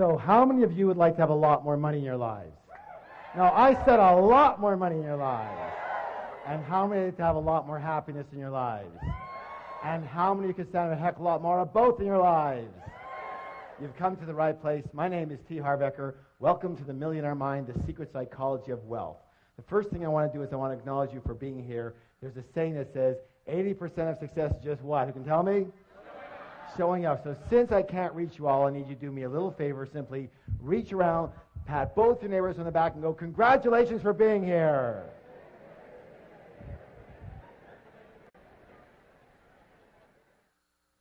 So how many of you would like to have a lot more money in your lives? No, I said a lot more money in your lives. And how many would like to have a lot more happiness in your lives? And how many could stand a heck of a lot more of both in your lives? You've come to the right place. My name is T Harv Eker. Welcome to the Millionaire Mind, the secret psychology of wealth. The first thing I want to do is I want to acknowledge you for being here. There's a saying that says 80% of success is just what? Who can tell me? Showing up. So since I can't reach you all, I need you to do me a little favor. Simply reach around, pat both your neighbors on the back and go, congratulations for being here.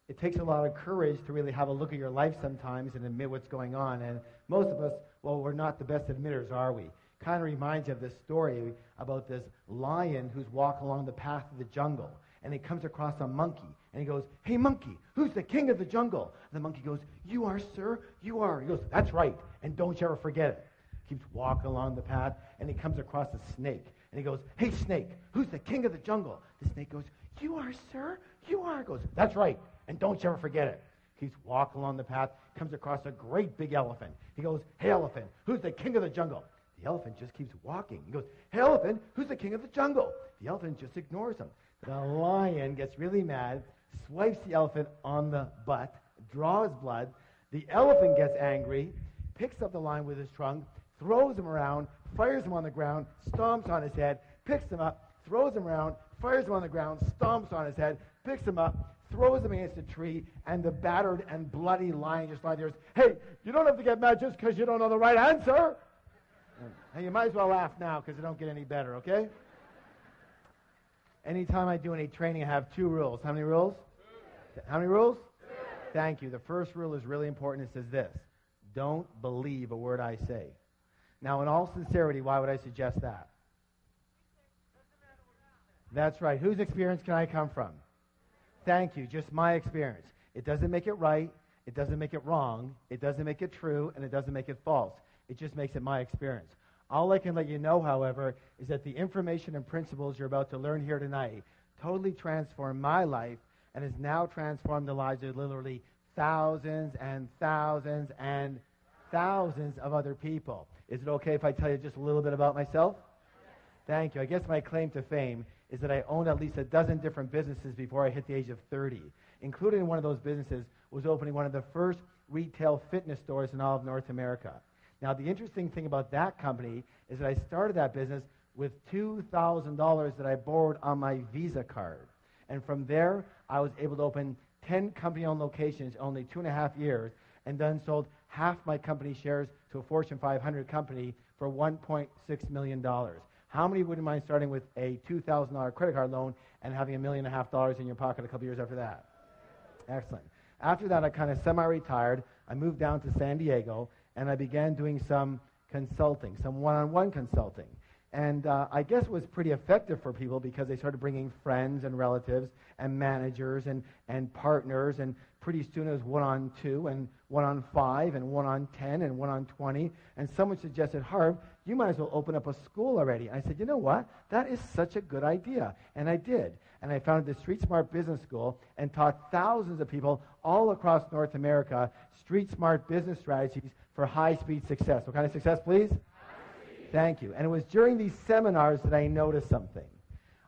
It takes a lot of courage to really have a look at your life sometimes and admit what's going on. And most of us, well, we're not the best admitters, are we? Kind of reminds you of this story about this lion who's walking along the path of the jungle. And he comes across a monkey. And he goes, hey, monkey, who's the king of the jungle? And the monkey goes, you are, sir, you are. He goes, that's right, and don't you ever forget it. Keeps walking along the path, and he comes across a snake. And he goes, hey, snake, who's the king of the jungle? The snake goes, you are, sir, you are. He goes, that's right, and don't you ever forget it. Keeps walking along the path, comes across a great big elephant. He goes, hey, elephant, who's the king of the jungle? The elephant just keeps walking. He goes, hey, elephant, who's the king of the jungle? The elephant just ignores him. The lion gets really mad, swipes the elephant on the butt, draws blood. The elephant gets angry, picks up the lion with his trunk, throws him around, fires him on the ground, stomps on his head, picks him up, throws him around, fires him on the ground, stomps on his head, picks him up, throws him against a tree, and the battered and bloody lion just lies there. Hey, you don't have to get mad just because you don't know the right answer. And you might as well laugh now because it don't get any better, okay? Anytime I do any training, I have 2 rules. How many rules? 2. How many rules? 2. Thank you. The first rule is really important. It says this: don't believe a word I say. Now, in all sincerity, why would I suggest that? That's right. Whose experience can I come from? Thank you. Just my experience. It doesn't make it right. It doesn't make it wrong. It doesn't make it true. And it doesn't make it false. It just makes it my experience. All I can let you know, however, is that the information and principles you're about to learn here tonight totally transformed my life and has now transformed the lives of literally thousands and thousands and thousands of other people. Is it okay if I tell you just a little bit about myself? Thank you. I guess my claim to fame is that I owned at least a dozen different businesses before I hit the age of 30. Included in one of those businesses was opening one of the first retail fitness stores in all of North America. Now, the interesting thing about that company is that I started that business with $2,000 that I borrowed on my Visa card. And from there, I was able to open 10 company-owned locations in only 2.5 years, and then sold half my company shares to a Fortune 500 company for $1.6 million. How many wouldn't mind starting with a $2,000 credit card loan and having $1.5 million in your pocket a couple years after that? Excellent. After that, I kind of semi-retired. I moved down to San Diego, and I began doing some consulting, some one-on-one consulting. And I guess it was pretty effective for people because they started bringing friends and relatives and managers and partners, and pretty soon it was 1-on-2 and 1-on-5 and 1-on-10 and 1-on-20. And someone suggested, Harv, you might as well open up a school already. And I said, you know what? That is such a good idea. And I did. And I founded the Street Smart Business School and taught thousands of people all across North America street smart business strategies for high-speed success. What kind of success, please? Thank you. And it was during these seminars that I noticed something.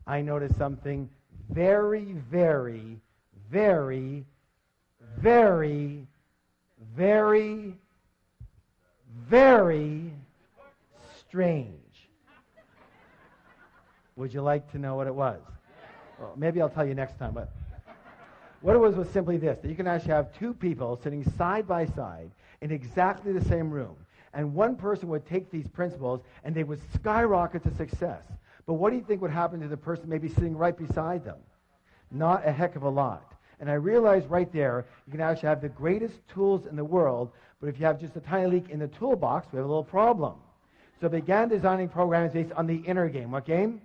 I noticed something very, very, very, very, very, very strange. Would you like to know what it was? Well, maybe I'll tell you next time, but what it was simply this, that you can actually have 2 people sitting side by side in exactly the same room. And one person would take these principles and they would skyrocket to success. But what do you think would happen to the person maybe sitting right beside them? Not a heck of a lot. And I realized right there, you can actually have the greatest tools in the world, but if you have just a tiny leak in the toolbox, we have a little problem. So I began designing programs based on the inner game. What game?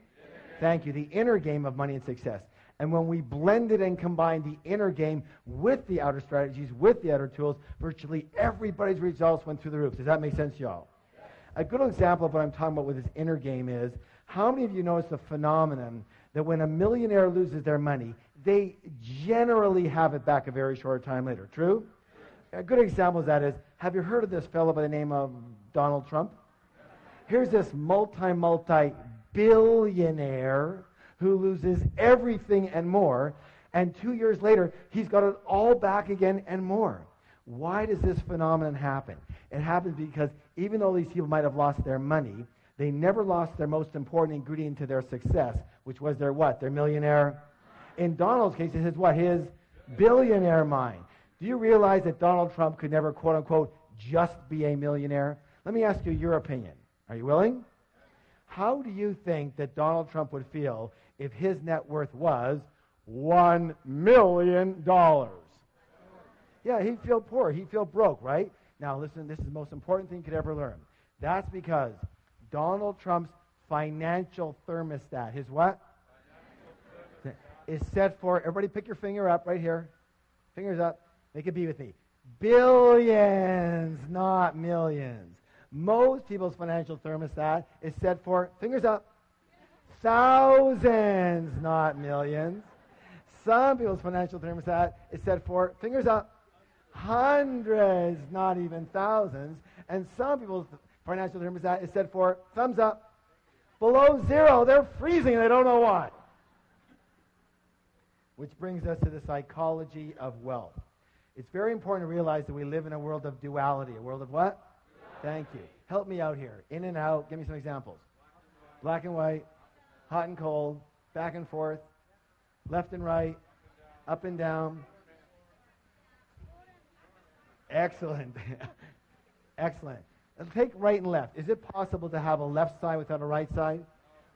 Thank you. The inner game of money and success. And when we blended and combined the inner game with the outer strategies, with the outer tools, virtually everybody's results went through the roof. Does that make sense to y'all? A good example of what I'm talking about with this inner game is, how many of you notice the phenomenon that when a millionaire loses their money, they generally have it back a very short time later? True? A good example of that is Have you heard of this fellow by the name of Donald Trump? Here's this multi-billionaire who loses everything and more, and 2 years later, he's got it all back again and more. Why does this phenomenon happen? It happens because even though these people might have lost their money, they never lost their most important ingredient to their success, which was their what? Their millionaire. In Donald's case, it's his what? His billionaire mind. Do you realize that Donald Trump could never, quote unquote, just be a millionaire? Let me ask you your opinion. Are you willing? How do you think that Donald Trump would feel if his net worth was $1 million? Yeah, he'd feel poor. He'd feel broke, right? Now, listen, this is the most important thing you could ever learn. That's because Donald Trump's financial thermostat, his what? Is set for, everybody pick your finger up right here. Fingers up. Make it be with me. Billions, not millions. Most people's financial thermostat is set for, fingers up, thousands, not millions. Some people's financial thermostat is set for, fingers up, hundreds, not even thousands. And some people's financial thermostat is set for, thumbs up, below zero. They're freezing and they don't know why. Which brings us to the psychology of wealth. It's very important to realize that we live in a world of duality. A world of what? Thank you. Help me out here. In and out. Give me some examples. Black and white, hot and cold, back and forth, left and right, up and down. Excellent. Excellent. Let's take right and left. Is it possible to have a left side without a right side?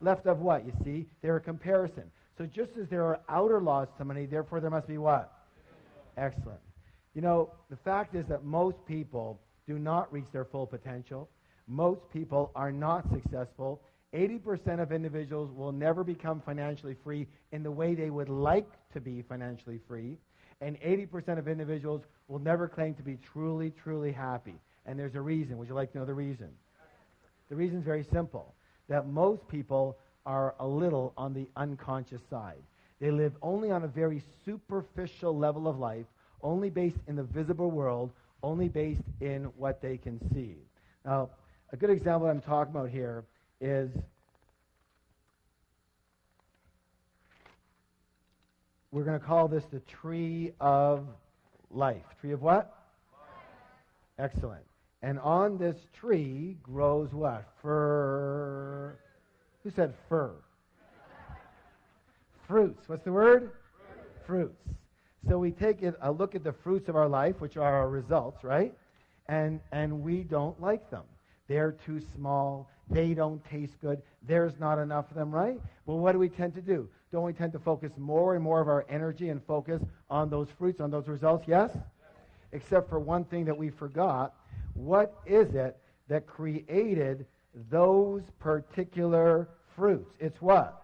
Left of what? You see, they're a comparison. So just as there are outer laws to money, therefore there must be what? Excellent. You know, the fact is that most people do not reach their full potential. Most people are not successful. 80% of individuals will never become financially free in the way they would like to be financially free. And 80% of individuals will never claim to be truly, truly happy. And there's a reason. Would you like to know the reason? The reason is very simple. That most people are a little on the unconscious side. They live only on a very superficial level of life, only based in the visible world, only based in what they can see. Now, a good example I'm talking about here is we're going to call this the tree of life. Tree of what? Life. Excellent. And on this tree grows what? Fir. Who said fir? Fruits. What's the word? Fruits. So we take a look at the fruits of our life, which are our results, right? And we don't like them. They're too small. They don't taste good. There's not enough of them, right? Well, what do we tend to do? Don't we tend to focus more and more of our energy and focus on those fruits, on those results? Yes? Except for one thing that we forgot. What is it that created those particular fruits? It's what?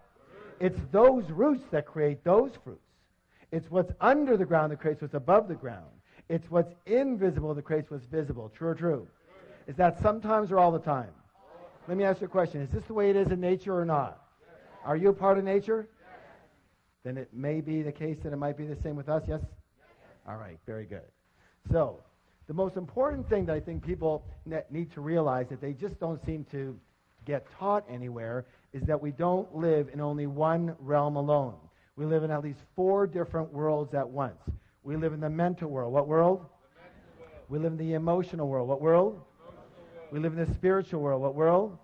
It's those roots that create those fruits. It's what's under the ground that creates what's above the ground. It's what's invisible that creates what's visible. True or true? Is that sometimes or all the time? Let me ask you a question. Is this the way it is in nature or not? Are you a part of nature? Then it may be the case that it might be the same with us, yes? All right, very good. So, the most important thing that I think people need to realize that they just don't seem to get taught anywhere is that we don't live in only one realm alone. We live in at least 4 different worlds at once. We live in the mental world. What world? We live in the emotional world. What world? We live in the spiritual world. What world?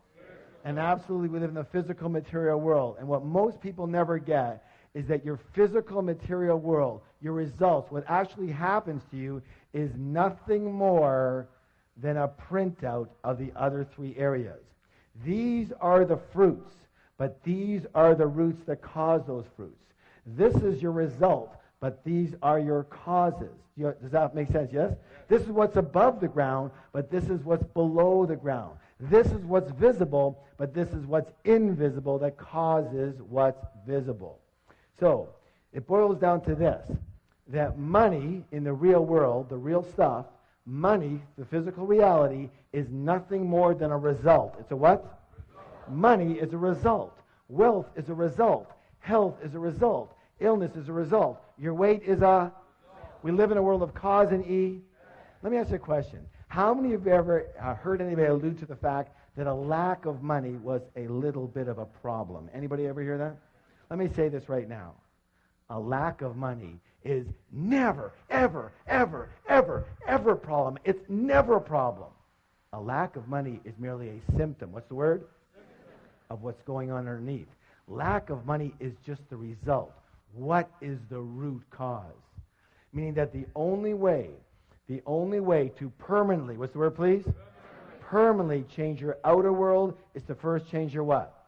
And absolutely we live in the physical material world. And what most people never get is that your physical material world, your results, what actually happens to you is nothing more than a printout of the other 3 areas. These are the fruits, but these are the roots that cause those fruits. This is your result, but these are your causes. Does that make sense, yes? This is what's above the ground, but this is what's below the ground. This is what's visible, but this is what's invisible that causes what's visible. So, it boils down to this, that money in the real world, the real stuff, money, the physical reality, is nothing more than a result. It's a what? Money is a result. Wealth is a result. Health is a result. Illness is a result. Your weight is a... We live in a world of cause and E. Let me ask you a question. How many of you ever heard anybody allude to the fact that a lack of money was a little bit of a problem? Anybody ever hear that? Let me say this right now. A lack of money is never, ever, ever, ever, ever a problem. It's never a problem. A lack of money is merely a symptom. What's the word? Of what's going on underneath. Lack of money is just the result. What is the root cause? Meaning that the only way to permanently, what's the word, please? Permanently change your outer world is to first change your what?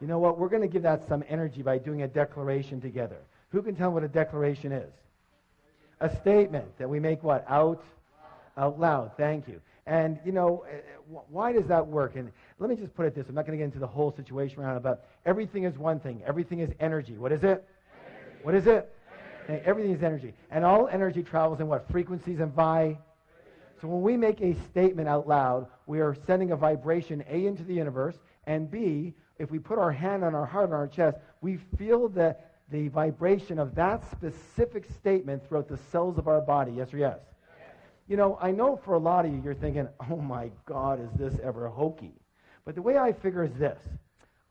You know what? We're going to give that some energy by doing a declaration together. Who can tell what a declaration is? A statement that we make what? Out loud. Thank you. And, you know, why does that work? And let me just put it this. I'm not going to get into the whole situation around it, but everything is one thing. Everything is energy. What is it? Energy. What is it? Energy. Everything is energy. And all energy travels in what? Frequencies and So when we make a statement out loud, we are sending a vibration, A, into the universe, and B, if we put our hand on our heart, on our chest, we feel the vibration of that specific statement throughout the cells of our body. Yes or yes? You know, I know for a lot of you, you're thinking, oh my God, is this ever hokey? But the way I figure is this.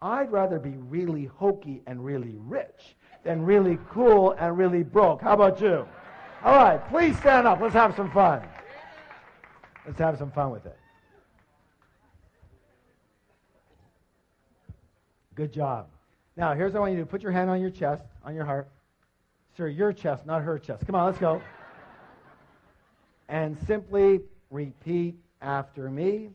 I'd rather be really hokey and really rich than really cool and really broke. How about you? All right, please stand up. Let's have some fun. Let's have some fun with it. Good job. Now, here's what I want you to do. Put your hand on your chest, on your heart. Sir, your chest, not her chest. Come on, let's go. And simply repeat after me.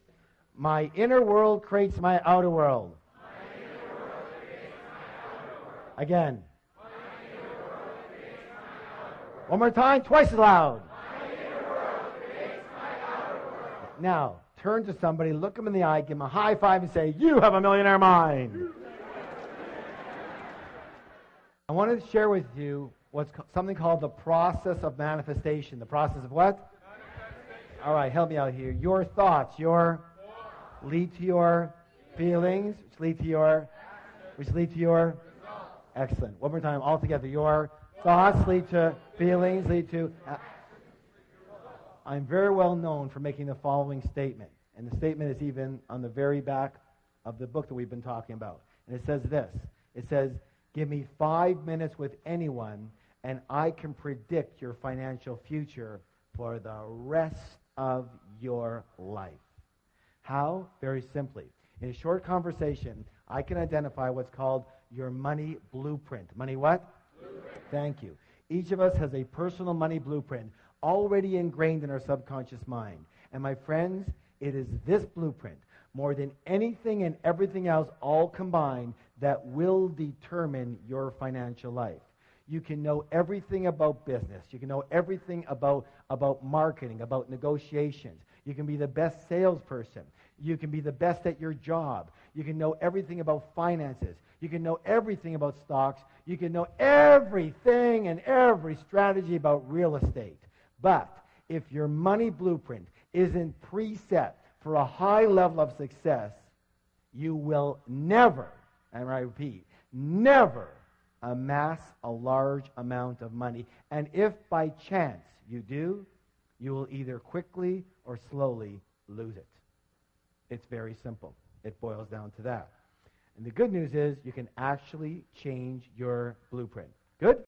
My inner world creates my outer world. My inner world creates my outer world. Again. My inner world creates my outer world. One more time, twice as loud. My inner world creates my outer world. Now, turn to somebody, look them in the eye, give them a high five, and say, you have a millionaire mind. I wanted to share with you what's something called the process of manifestation. The process of what? All right, help me out here. Your thoughts, lead to your feelings, which lead to your excellent. One more time, all together. Your thoughts lead to feelings, lead to. I'm very well known for making the following statement, and the statement is even on the very back of the book that we've been talking about. And it says this. It says, give me 5 minutes with anyone, and I can predict your financial future for the rest of your life. How? Very simply. In a short conversation, I can identify what's called your money blueprint. Money what? Blueprint. Thank you. Each of us has a personal money blueprint already ingrained in our subconscious mind. And my friends, it is this blueprint, more than anything and everything else all combined, that will determine your financial life. You can know everything about business. You can know everything about marketing, about negotiations. You can be the best salesperson. You can be the best at your job. You can know everything about finances. You can know everything about stocks. You can know everything and every strategy about real estate. But if your money blueprint isn't preset for a high level of success, you will never, and I repeat, never amass a large amount of money. And if by chance you do, you will either quickly or slowly lose it. It's very simple. It boils down to that. And the good news is you can actually change your blueprint. Good?